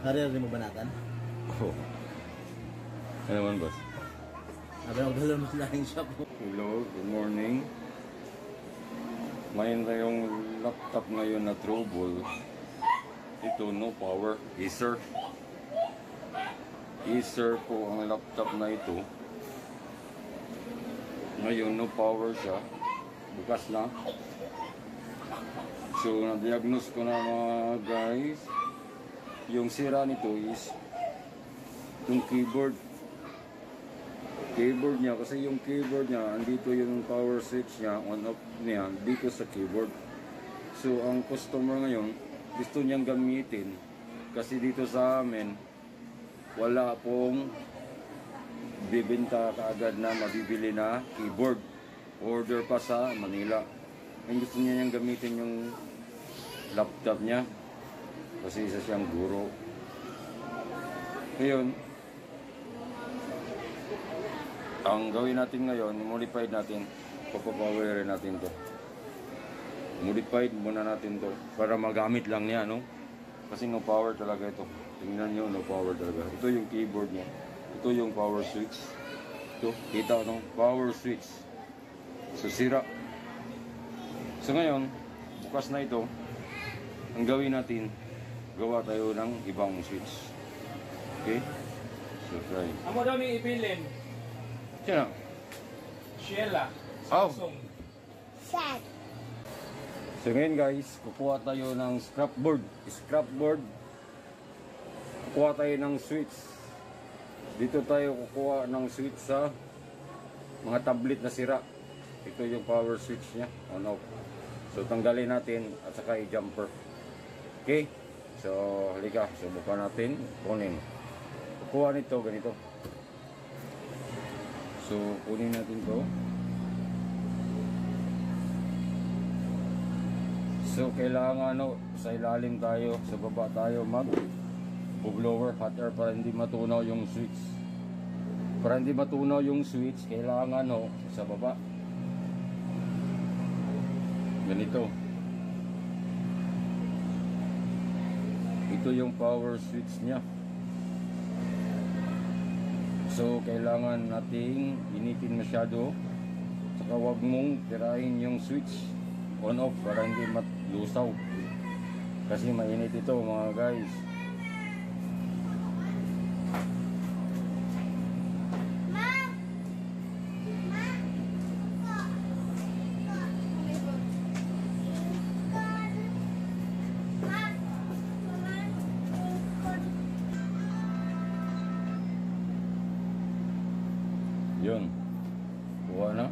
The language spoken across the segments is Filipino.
Hari-hari mo banatan? Oo. Ano naman, boss? Sabi na magdala mo sa aking shop mo. Hello, good morning. Mayroon tayong laptop ngayon na trouble. Ito, no power. Acer. Acer po ang laptop na ito. Ngayon, no power siya. Bukas na. So, na-diagnose ko na mga guys. Yung sira nito is yung keyboard niya, kasi yung keyboard niya andito yung power switch niya, on off niya dito sa keyboard. So ang customer ngayon gusto niyang gamitin kasi dito sa amin wala pong bibenta kaagad na mabibili na keyboard, order pa sa Manila. Ang gusto niya niyang gamitin yung laptop niya kasi isa siyang guro. Ngayon, ang gawin natin ngayon, modified natin, papapowerin natin to. Modified muna natin to para magamit lang niya, no? Kasi no power talaga ito. Tingnan nyo, no power talaga. Ito yung keyboard niya. Ito yung power switch. Ito, kita no? Power switch. So, sira. So, ngayon, bukas na ito. Ang gawin natin, gawa tayo ng ibang switch. Okay? So, try. Amo daw ni ibilin. Sino? Sheila. Oh. Samsung. So ngayon guys, kukuha tayo ng scrapboard. Kukuha tayo ng switch. Dito tayo kukuha ng switch sa mga tablet na sira. Ito yung power switch niya, on off. So tanggalin natin at saka i-jumper. Okay? So halika, subukan natin kunin. Kukuha nito ganito. So kunin natin to. So kailangan sa ilalim tayo, sa baba tayo mag-blower hot air para hindi matunaw yung switch. Para hindi matunaw yung switch, kailangan sa baba. Ganito. Ito yung power switch niya. So kailangan nating initin masyado. Saka huwag mong tirahin yung switch on off para hindi matlusaw. Kasi mainit ito mga guys. Yun, kuha na.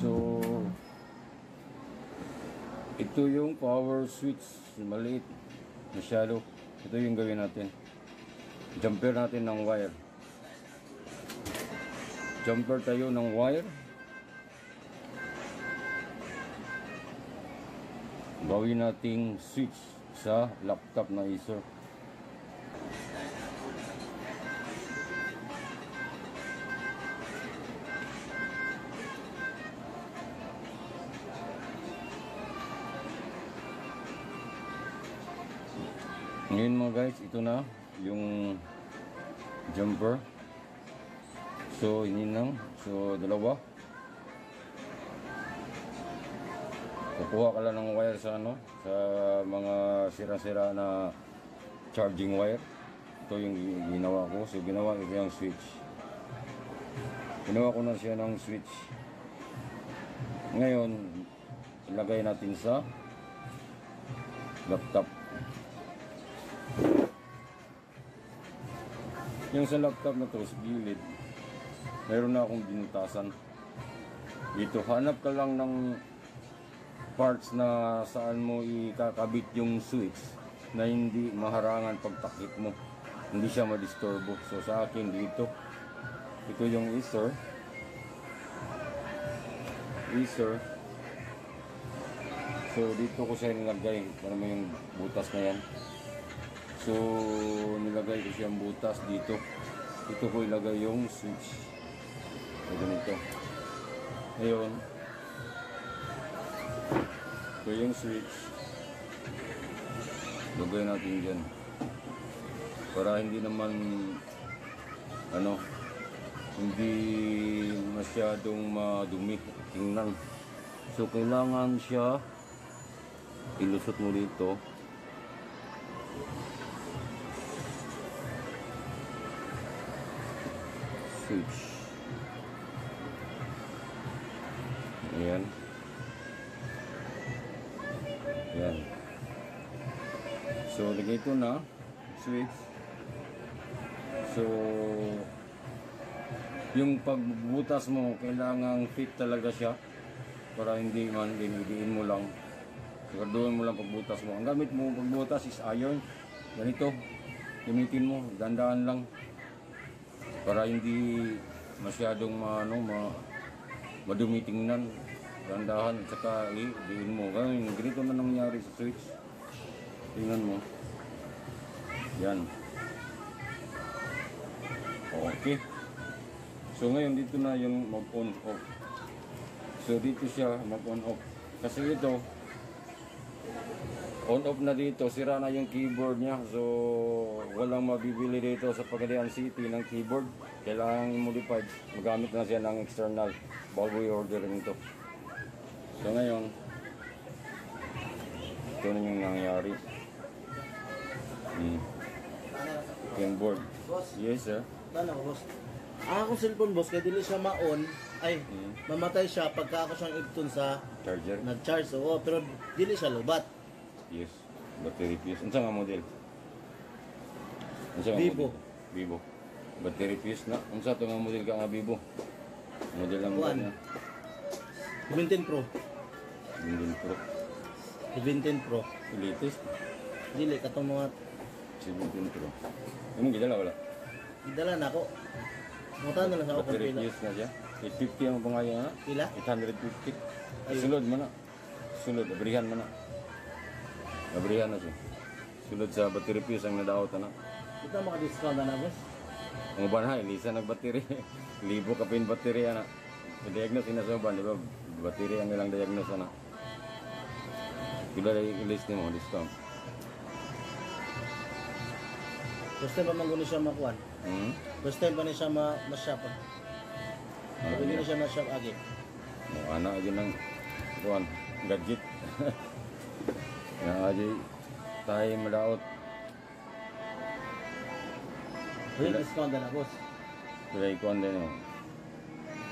So ito yung power switch, maliit masyado. Ito yung gawin natin, jumper natin ng wire. Jumper tayo ng wire. Gawin nating switch sa laptop na Acer. Ngayon mga guys, ito na yung jumper. So ininang, so dalawa. Kukuha ka lang ng wire sa sa mga sira-sira na charging wire. Ito yung ginawa ko. So ginawa ko yung switch. Ginawa ko na siya ng switch. Ngayon, ilagay natin sa laptop. Yung sa laptop na to, sa gilid, meron na akong binutasan. Dito, hanap ka lang ng parts na saan mo ikakabit yung switch na hindi maharangan pagtakip mo. Hindi siya madisturbo. So sa akin dito, ito yung Acer. So dito ko siya nilagay para mo yung butas na yan. So nilagay ko siyang butas dito. Dito ko ilagay yung switch. So ganito. Ngayon Ito yung switch. Lagay natin dyan. Para hindi naman hindi masyadong madumi tingnan. So kailangan siya ilusot mo dito. Switch. Ayan. Ayan. So lagay ko na switch. So yung pagbutas mo kailangan fit talaga siya para hindi man dinidiin mo lang. Siguraduhin mo lang pagbutas mo. Ang gamit mo pagbutas is iron. Ganito. Gamitin mo, dandaan lang para hindi masyadong madumi tingnan. Dandahan at saka diin mo. Ganito man nangyari sa switch. Tingnan mo. Yan. Okay. So ngayon dito na yung mag-on off. So dito siya mag-on off. Kasi ito on off na dito, sira na yung keyboard niya. So walang mabibili dito sa Pagadian City ng keyboard. Kailangan modified. Magamit na siya ng external bago i-orderin ito. So ngayon ito na yung nangyari. Yung board. Yes sir. Tala ko, boss. Ang akong cellphone, boss, kaya dili siya ma-on, ay, mamatay siya pagka ako siyang ipton sa Charger. nag-charge. Oo, pero dili siya lobat. Yes. Battery fuse. Unsa nga model? Unsa nga Vivo. model? Vivo. Battery fuse na. Unsa to nga model ka nga Vivo? Model lang Kuan. niya. 17 Pro. Bindin Pro. 17 Pro. Latest. Dili, katong mga 17 Pro. Anong gidala wala? idala na ako. Mutan na lang ako kung Battery pila. fuse na siya. 850 ang pangayo na. Pila? 850. Ayun. Sulod man na. Sulod. Abrihan man na. Abrihan na siya. Sulod sa battery fuse ang nadaot na. Ito maka-discount na boss. Ang uban ha, ilisa nag-battery. Libo ka pin battery na. I-diagnose na sa uban, di ba? Battery ang ilang diagnose na. Kila i-list ni mo, discount. First time pa man guni siya makuan. First time pa ni siya ma-shop. Pwede na siya ma-shop agi. Anak aja ng kuan, gadget. Yang aja tayo madaot. Pwede discount na boss. Kaya ikuan din mo.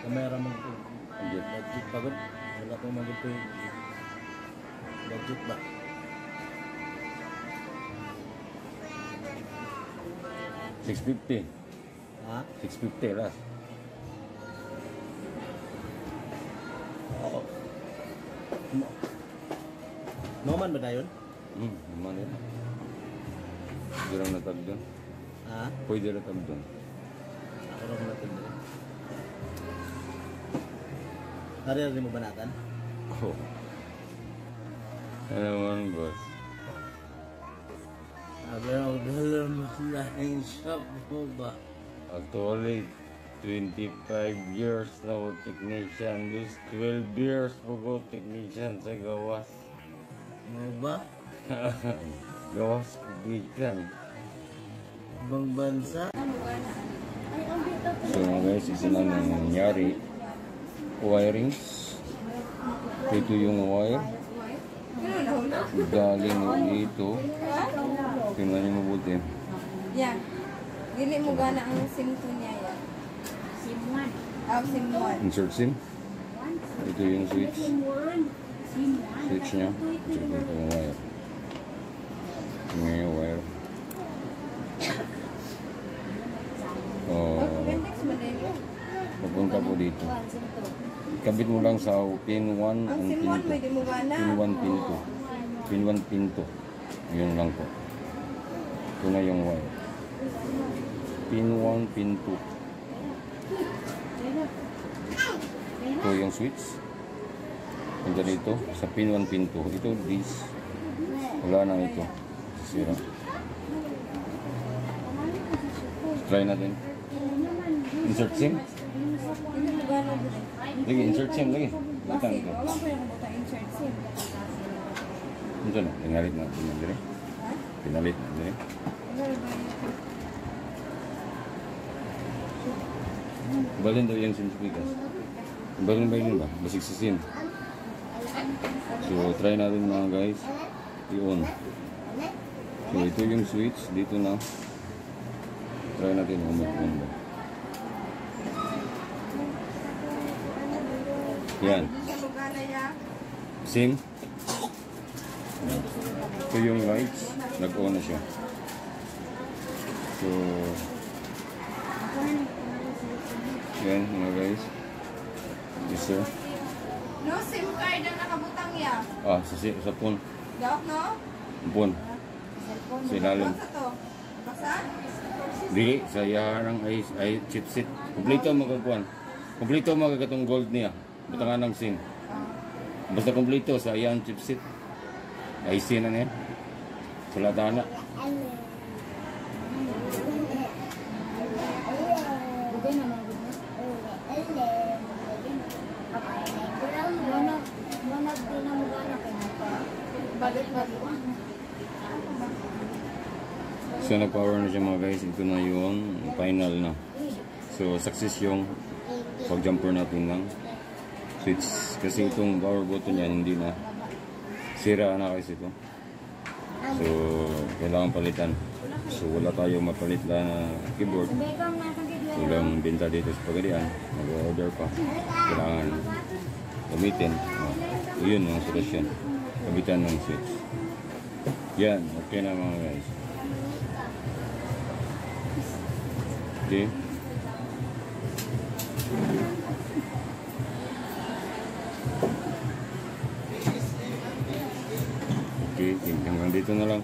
Kamera mo ito. Gadget. Budget pagod. Wala ko mag-ito yung budget ba? $650. Ha? $650 last. Oo. Noman ba na yun? Naman yun. Pwede lang natag doon. Ha? Pwede lang natag doon. Ako na natin doon. Hari-hari mo banatan? Oh. Ano naman, boss? Sabi ako, dalam lahing shop mo ba? Actually, 25 years na ako technician. This 12 years po technician sa gawas. Mo ba? Gawas kubikan. Ibang bansa? So guys, ito na nangyari. Wirings. Ito yung wire. Galing dito. Tingnan niyo mabuti. Yeah. Dili mo gana ang SIM 2 niya yan. SIM 1. SIM 1. Insert SIM. Ito yung switch. Switch niya. Ito yung wire. Tingnan yung wire. Index mo na yun. Papunta po dito. Kabit mo lang sa pin 1 Ang and SIM pin 1 2. pwede mo gana. Pin 1, pin 2. Pin 1, pin 2. Yun lang po. Ito na yung wire. Pin 1, pin 2. Ito yung switch. Punta dito sa pin 1, pin 2. Ito, this. Wala na ito. Sira. Try natin. Insert SIM. Dili mo gana dili. Lagi, insert SIM lagi. Butang ito. Wala ko yung buta insert SIM. Ito na, pinalit na. Ha? Pinalit na. Dire. Ano ba yun? Balin daw yung sinsipikas. Balin ba? Basig sa sin. So, try natin mga guys. I-on. So, ito yung switch. Dito na. Try natin kung mag-on ba. Yan. Hindi siya magana ya. Sim. Ito yung lights. Nag-on na siya. So, yan mga guys. Yes sir. No, SIM card ang nakabutang ya. Sa phone. Dawak no? Phone. Cellphone. Sa ilalim. Basa to. Basa? Dili, sa yaharang ay chipset. Kompleto magagkuhan. Kompleto magagatong gold niya. Butangan ng SIM. Basta kompleto sa iyang chipset. IC na niya. Sulatana. Bugay na mga gud. Balik. So nag-power na siya mga guys. Ito na yung final na. So success yung pag-jumper natin ng switch. Kasi itong power button niya hindi na sira na kasi ito. So kailangan palitan. So wala tayo mapalit na keyboard. Walang binta dito sa Pagadian. Mag-order pa. Kailangan gamitin. Yun ang solusyon. Kabitan ng switch. Yan. Okay na mga guys. Okay. Okay. Hanggang dito na lang.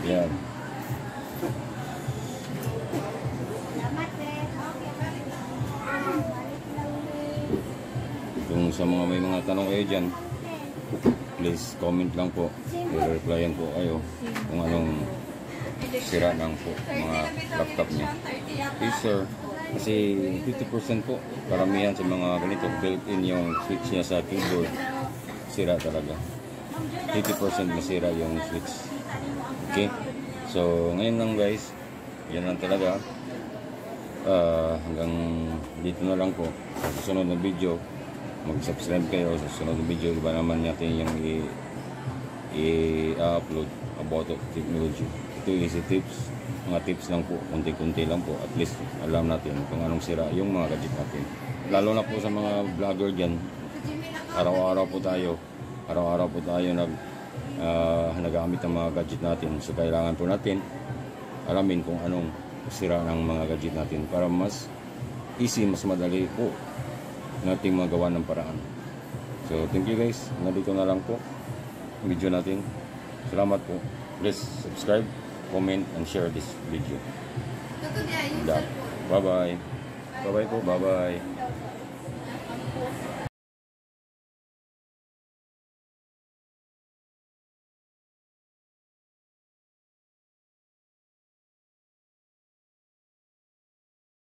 Yan. Kung sa mga may mga tanong kayo dyan, please comment lang po. I-replyan po kayo kung anong sira ng po mga laptop niya. Please sir, kasi 50% po karamihan sa mga ganito built-in yung switch niya sa keyboard sira talaga. 50% masira yung switch. Okay, so ngayon lang guys, yan lang talaga. Hanggang dito na lang po. Sa susunod na video, mag-subscribe kayo sa susunod na video. Iba naman natin yung i-upload about technology. Ito easy tips, mga tips lang po, kunti-kunti lang po. At least alam natin kung anong sira yung mga gadget natin. Lalo na po sa mga vlogger dyan, araw-araw po tayo nagamit ang mga gadget natin. So kailangan po natin alamin kung anong sira ng mga gadget natin para mas easy, mas madali po nating magawa ng paraan. So thank you guys. Nandito na lang po ang video natin. Salamat po. Please subscribe, comment, and share this video. Bye bye. Bye bye po. Bye bye.